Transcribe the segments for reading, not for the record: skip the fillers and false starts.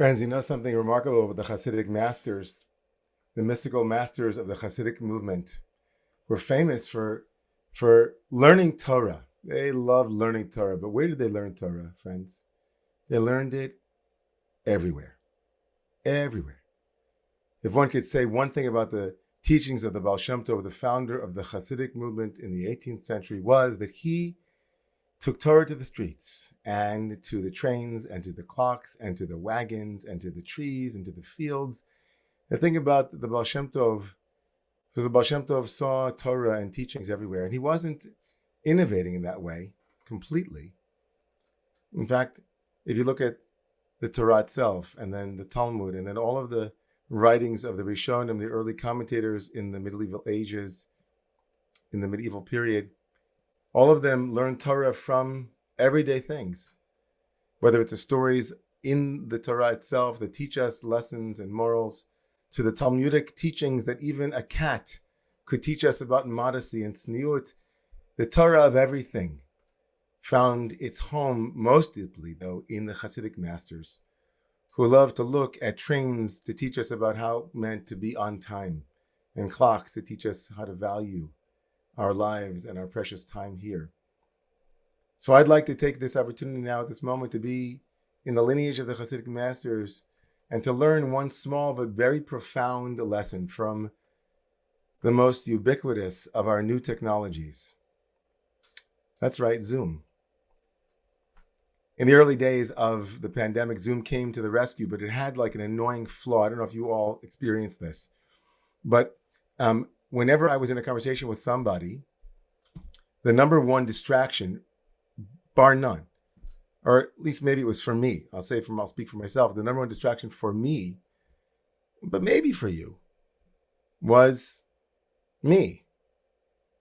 Friends, you know something remarkable about the Hasidic masters, the mystical masters of the Hasidic movement, were famous for learning Torah. They loved learning Torah. But where did they learn Torah, friends? They learned it everywhere. Everywhere. If one could say one thing about the teachings of the Baal Shem Tov, the founder of the Hasidic movement in the 18th century, was that he took Torah to the streets and to the trains and to the clocks and to the wagons and to the trees and to the fields. The thing about the Baal Shem Tov, so the Baal Shem Tov saw Torah and teachings everywhere, and he wasn't innovating in that way completely. In fact, if you look at the Torah itself and then the Talmud and then all of the writings of the Rishonim, the early commentators in the medieval ages, in the medieval period, all of them learned Torah from everyday things, whether it's the stories in the Torah itself that teach us lessons and morals, to the Talmudic teachings that even a cat could teach us about modesty and tzniut. The Torah of everything found its home most deeply, though, in the Hasidic masters, who loved to look at trains to teach us about how it meant to be on time, and clocks to teach us how to value our lives and our precious time here. So I'd like to take this opportunity now at this moment to be in the lineage of the Hasidic masters and to learn one small but very profound lesson from the most ubiquitous of our new technologies. That's right, Zoom. In the early days of the pandemic, Zoom came to the rescue, but it had like an annoying flaw. I don't know if you all experienced this, but whenever I was in a conversation with somebody, the number one distraction, bar none, or at least maybe it was for me, I'll speak for myself, the number one distraction for me, but maybe for you, was me,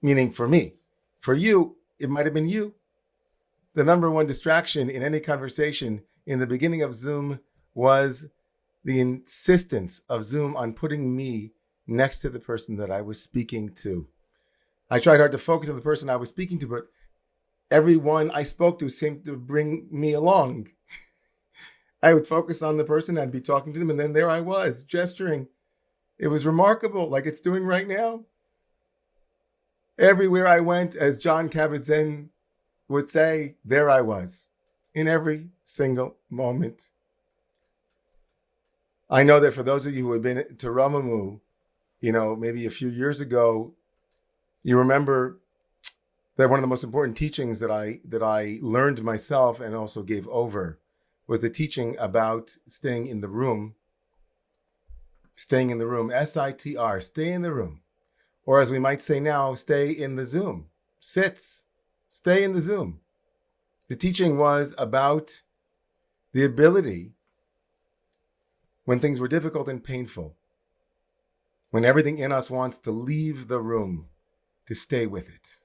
meaning for me. For you, it might have been you. The number one distraction in any conversation in the beginning of Zoom was the insistence of Zoom on putting me next to the person that I was speaking to. I tried hard to focus on the person I was speaking to, but everyone I spoke to seemed to bring me along. I would focus on the person, I'd be talking to them, and then there I was, gesturing. It was remarkable, like it's doing right now. Everywhere I went, as John Kabat-Zinn would say, there I was, in every single moment. I know that for those of you who have been to Ramamu, maybe a few years ago, you remember that one of the most important teachings that I learned myself and also gave over was the teaching about staying in the room. Staying in the room, SITR, stay in the room. Or as we might say now, stay in the Zoom. Sits, stay in the Zoom. The teaching was about the ability, when things were difficult and painful, when everything in us wants to leave the room, to stay with it.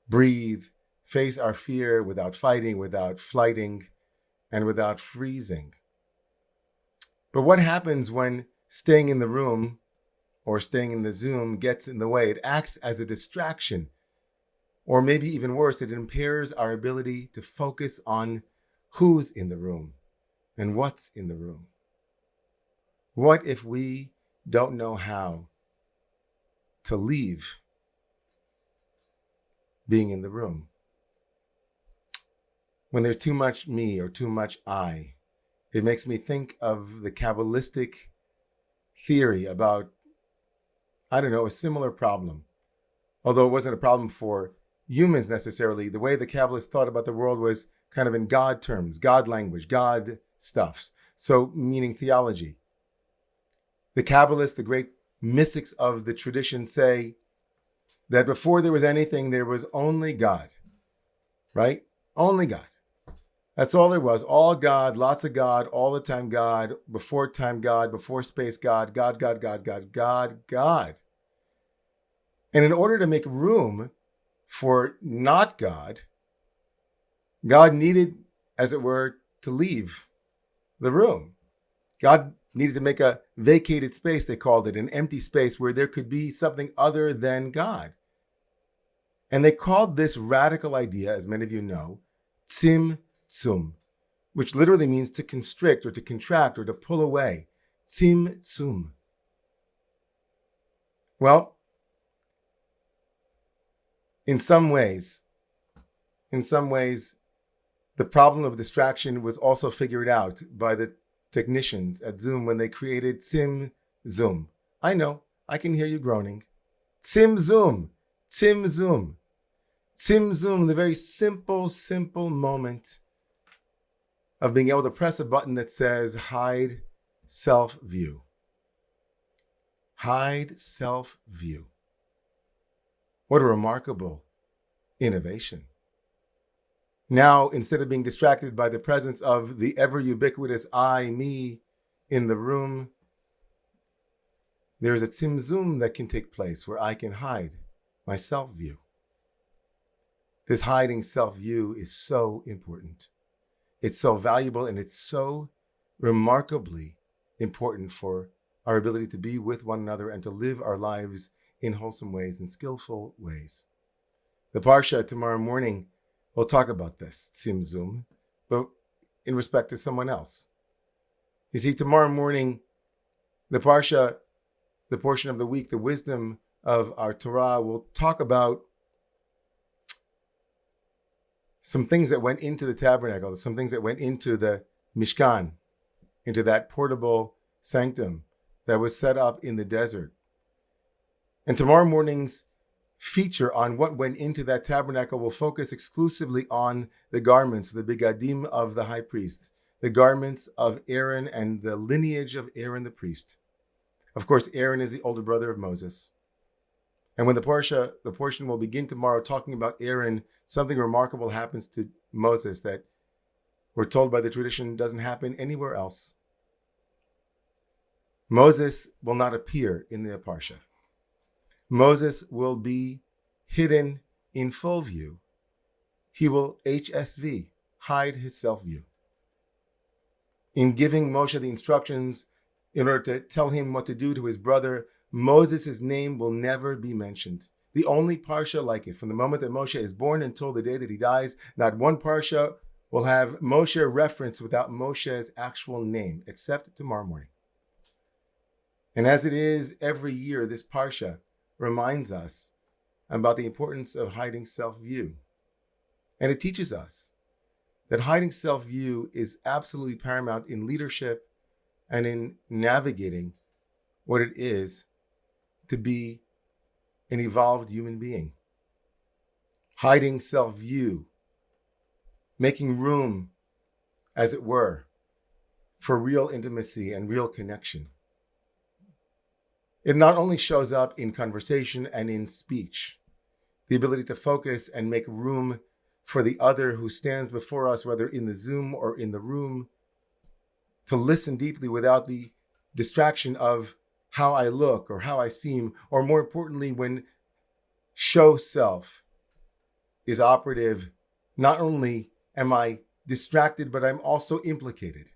Breathe, face our fear without fighting, without flighting, and without freezing. But what happens when staying in the room or staying in the Zoom gets in the way? It acts as a distraction, or maybe even worse, it impairs our ability to focus on who's in the room and what's in the room. What if we don't know how to leave being in the room? When there's too much me or too much I, it makes me think of the Kabbalistic theory about, a similar problem. Although it wasn't a problem for humans necessarily, the way the Kabbalists thought about the world was kind of in God terms, God language, God stuffs. So meaning theology. The Kabbalists, the great mystics of the tradition, say that before there was anything, there was only God, right? Only God. That's all there was. All God, lots of God, all the time God, before time God, before space God, God, God, God, God, God, God. And in order to make room for not God, God needed, as it were, to leave the room. God needed to make a vacated space, they called it, an empty space where there could be something other than God. And they called this radical idea, as many of you know, tzimtzum, which literally means to constrict or to contract or to pull away. Tzimtzum. Well, in some ways, the problem of distraction was also figured out by the technicians at Zoom when they created Tzimtzum. I know, I can hear you groaning. Tzimtzum, Tzimtzum, Tzimtzum, the very simple moment of being able to press a button that says hide self-view. Hide self-view. What a remarkable innovation. Now, instead of being distracted by the presence of the ever ubiquitous I, me in the room, there's a tzimtzum that can take place where I can hide my self-view. This hiding self-view is so important. It's so valuable, and it's so remarkably important for our ability to be with one another and to live our lives in wholesome ways and skillful ways. The Parshat tomorrow morning will talk about this, tzimtzum, but in respect to someone else. You see, tomorrow morning, the Parsha, the portion of the week, the wisdom of our Torah, will talk about some things that went into the tabernacle, some things that went into the Mishkan, into that portable sanctum that was set up in the desert. And tomorrow morning's feature on what went into that tabernacle will focus exclusively on the garments, the bigadim of the high priest, the garments of Aaron and the lineage of Aaron the priest. Of course, Aaron is the older brother of Moses. And when the portion will begin tomorrow talking about Aaron, something remarkable happens to Moses that we're told by the tradition doesn't happen anywhere else. Moses will not appear in the Parsha. Moses will be hidden in full view. He will HSV, hide his self-view. In giving Moshe the instructions in order to tell him what to do to his brother, Moses' name will never be mentioned. The only Parsha like it, from the moment that Moshe is born until the day that he dies, not one Parsha will have Moshe referenced without Moshe's actual name, except tomorrow morning. And as it is every year, this Parsha reminds us about the importance of hiding self-view. And it teaches us that hiding self-view is absolutely paramount in leadership and in navigating what it is to be an evolved human being. Hiding self-view, making room, as it were, for real intimacy and real connection. It not only shows up in conversation and in speech, the ability to focus and make room for the other who stands before us, whether in the Zoom or in the room, to listen deeply without the distraction of how I look or how I seem, or more importantly, when show self is operative, not only am I distracted, but I'm also implicated.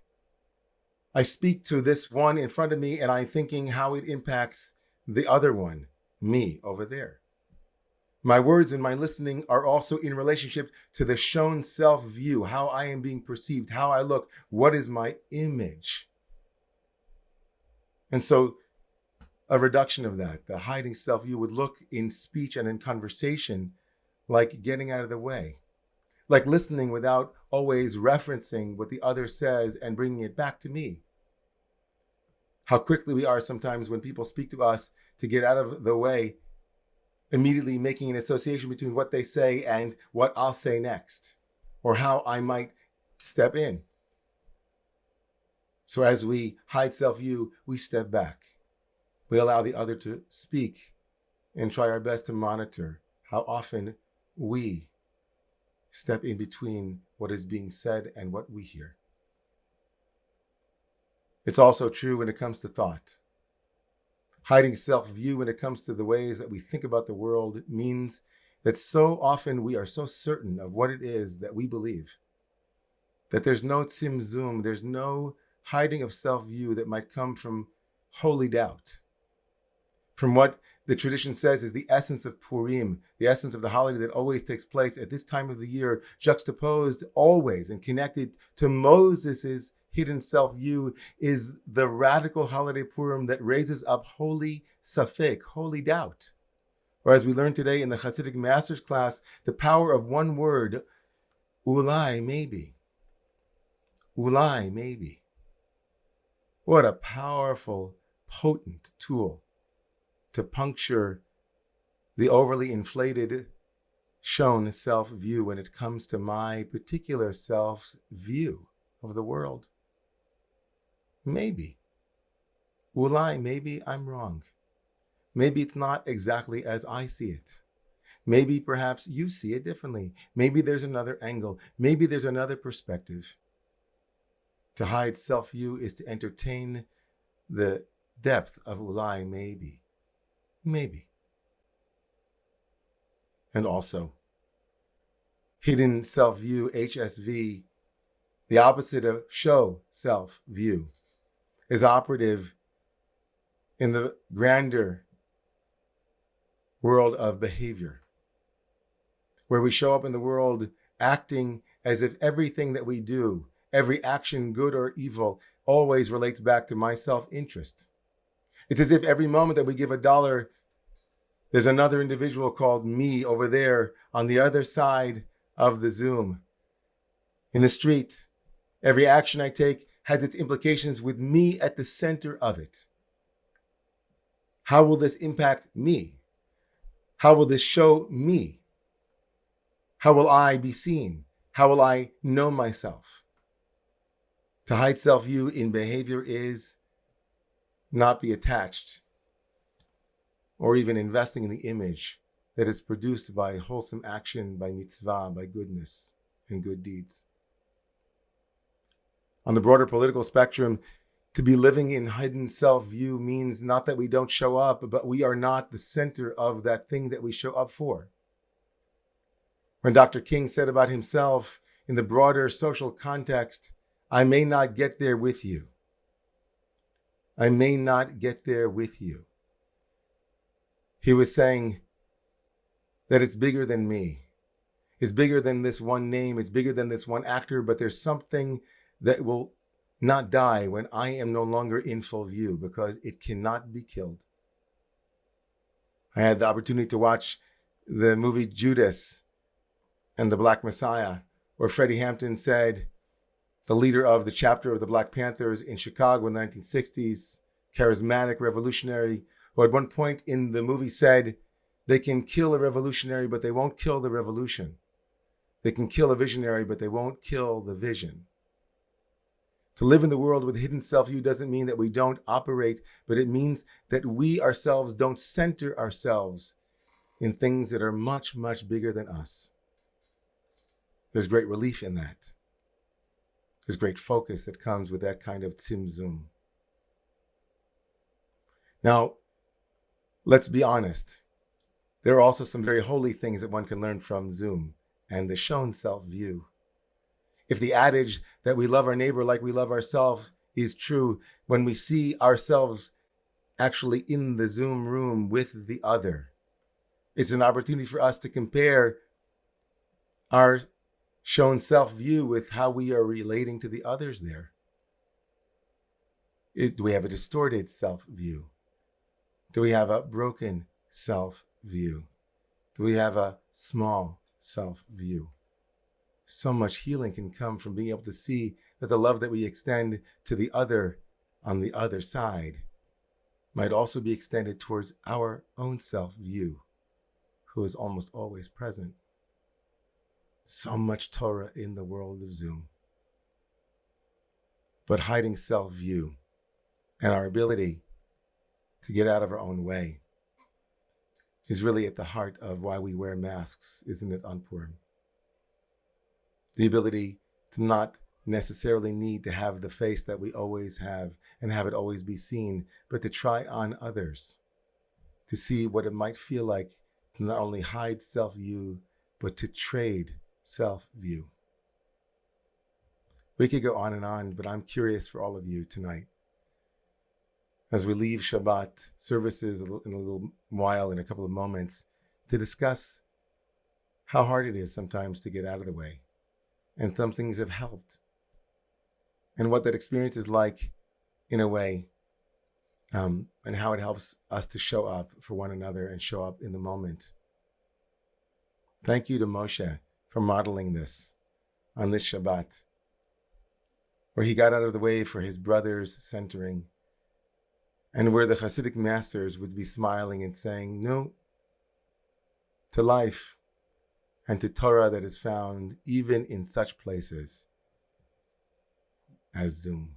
I speak to this one in front of me and I'm thinking how it impacts the other one, me over there. My words and my listening are also in relationship to the shown self-view, how I am being perceived, how I look, what is my image. And so a reduction of that, the hiding self-view, would look in speech and in conversation like getting out of the way, like listening without always referencing what the other says and bringing it back to me. How quickly we are sometimes when people speak to us to get out of the way, immediately making an association between what they say and what I'll say next, or how I might step in. So as we hide self-view, we step back. We allow the other to speak and try our best to monitor how often we step in between what is being said and what we hear. It's also true when it comes to thought. Hiding self-view when it comes to the ways that we think about the world means that so often we are so certain of what it is that we believe, that there's no tzimtzum, there's no hiding of self-view that might come from holy doubt, from what the tradition says is the essence of Purim, the essence of the holiday that always takes place at this time of the year, juxtaposed always and connected to Moses's hidden self-view, is the radical holiday Purim that raises up holy safek, holy doubt. Or as we learned today in the Hasidic Masters class, the power of one word, ulai, maybe. Ulai, maybe. What a powerful, potent tool to puncture the overly inflated, shown self-view when it comes to my particular self's view of the world. Maybe. Ulai, maybe I'm wrong. Maybe it's not exactly as I see it. Maybe perhaps you see it differently. Maybe there's another angle. Maybe there's another perspective. To hide self-view is to entertain the depth of ulai, maybe. Maybe. And also, hidden self-view, HSV, the opposite of show self-view, is operative in the grander world of behavior, where we show up in the world acting as if everything that we do, every action, good or evil, always relates back to my self-interest. It's as if every moment that we give $1, there's another individual called me over there on the other side of the Zoom. In the street, every action I take has its implications with me at the center of it. How will this impact me? How will this show me? How will I be seen? How will I know myself? To hide self-view in behavior is not be attached or even investing in the image that is produced by wholesome action, by mitzvah, by goodness and good deeds. On the broader political spectrum, to be living in hidden self-view means not that we don't show up, but we are not the center of that thing that we show up for. When Dr. King said about himself in the broader social context, I may not get there with you. I may not get there with you. He was saying that it's bigger than me. It's bigger than this one name. It's bigger than this one actor, but there's something that will not die when I am no longer in full view, because it cannot be killed. I had the opportunity to watch the movie Judas and the Black Messiah, where Freddie Hampton said, the leader of the chapter of the Black Panthers in Chicago in the 1960s, charismatic revolutionary, who at one point in the movie said, they can kill a revolutionary, but they won't kill the revolution. They can kill a visionary, but they won't kill the vision. To live in the world with hidden self-view doesn't mean that we don't operate, but it means that we ourselves don't center ourselves in things that are much, much bigger than us. There's great relief in that. There's great focus that comes with that kind of tzimtzum. Now, let's be honest. There are also some very holy things that one can learn from Zoom and the shown self-view. If the adage that we love our neighbor like we love ourselves is true, when we see ourselves actually in the Zoom room with the other, it's an opportunity for us to compare our shown self-view with how we are relating to the others there. Do we have a distorted self-view? Do we have a broken self-view? Do we have a small self-view? So much healing can come from being able to see that the love that we extend to the other on the other side might also be extended towards our own self-view, who is almost always present. So much Torah in the world of Zoom. But hiding self-view and our ability to get out of our own way is really at the heart of why we wear masks, isn't it, on Purim? The ability to not necessarily need to have the face that we always have and have it always be seen, but to try on others, to see what it might feel like to not only hide self-view, but to trade self-view. We could go on and on, but I'm curious for all of you tonight. as we leave Shabbat services in a little while, in a couple of moments, to discuss how hard it is sometimes to get out of the way. And some things have helped. And what that experience is like in a way, and how it helps us to show up for one another and show up in the moment. Thank you to Moshe for modeling this on this Shabbat, where he got out of the way for his brother's centering, and where the Hasidic masters would be smiling and saying, no, to life and to Torah that is found even in such places as Zoom.